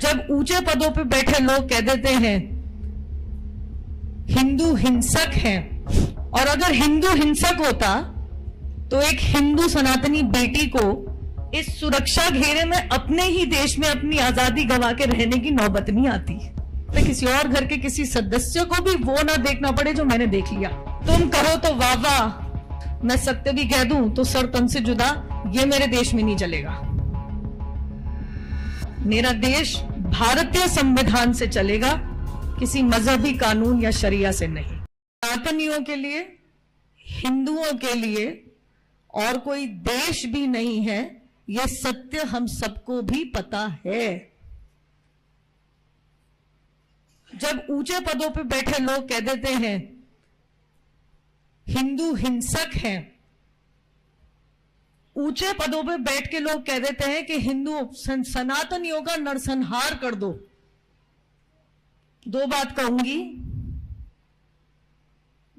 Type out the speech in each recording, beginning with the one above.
जब ऊंचे पदों पे बैठे लोग कह देते हैं हिंदू हिंसक है, और अगर हिंदू हिंसक होता तो एक हिंदू सनातनी बेटी को इस सुरक्षा घेरे में अपने ही देश में अपनी आजादी गंवा के रहने की नौबत नहीं आती। तो किसी और घर के किसी सदस्य को भी वो ना देखना पड़े जो मैंने देख लिया। तुम कहो तो वाह वाह, मैं सत्य भी कह दूं तो सर तन से जुदा, ये मेरे देश में नहीं चलेगा। मेरा देश भारतीय संविधान से चलेगा, किसी मजहबी कानून या शरिया से नहीं। सनातनियों के लिए, हिंदुओं के लिए और कोई देश भी नहीं है, यह सत्य हम सबको भी पता है। जब ऊंचे पदों पे बैठे लोग कह देते हैं हिंदू हिंसक है, ऊंचे पदों पे बैठ के लोग कह देते हैं कि हिंदू सनातनियों का नरसंहार कर दो, दो बात कहूंगी।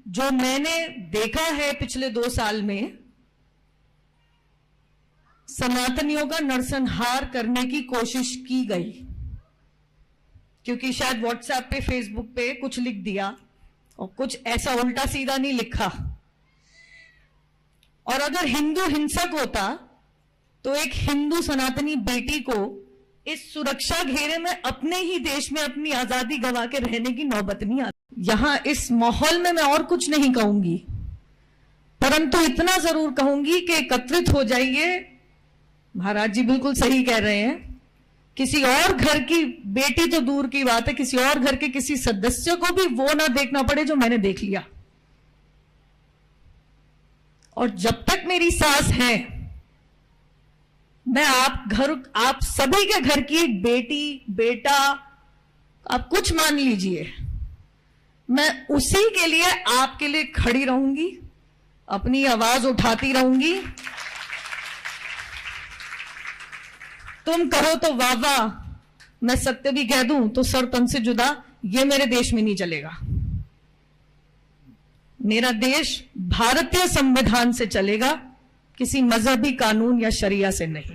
जो मैंने देखा है पिछले 2 साल में, सनातनियों का नरसंहार करने की कोशिश की गई, क्योंकि शायद व्हाट्सएप पे, फेसबुक पे कुछ लिख दिया और कुछ ऐसा उल्टा सीधा नहीं लिखा। और अगर हिंदू हिंसक होता तो एक हिंदू सनातनी बेटी को इस सुरक्षा घेरे में अपने ही देश में अपनी आजादी गंवा के रहने की नौबत नहीं आती। यहां इस माहौल में मैं और कुछ नहीं कहूंगी, परंतु इतना जरूर कहूंगी कि एकत्रित हो जाइए। महाराज जी बिल्कुल सही कह रहे हैं, किसी और घर की बेटी तो दूर की बात है, किसी और घर के किसी सदस्य को भी वो ना देखना पड़े जो मैंने देख लिया। और जब तक मेरी सांस है, मैं आप सभी के घर की एक बेटी, बेटा, आप कुछ मान लीजिए, मैं उसी के लिए, आपके लिए खड़ी रहूंगी, अपनी आवाज उठाती रहूंगी। तुम कहो तो वाह वाह, मैं सत्य भी कह दूं तो सर तन से जुदा, ये मेरे देश में नहीं चलेगा। मेरा देश भारतीय संविधान से चलेगा, किसी मजहबी कानून या शरिया से नहीं।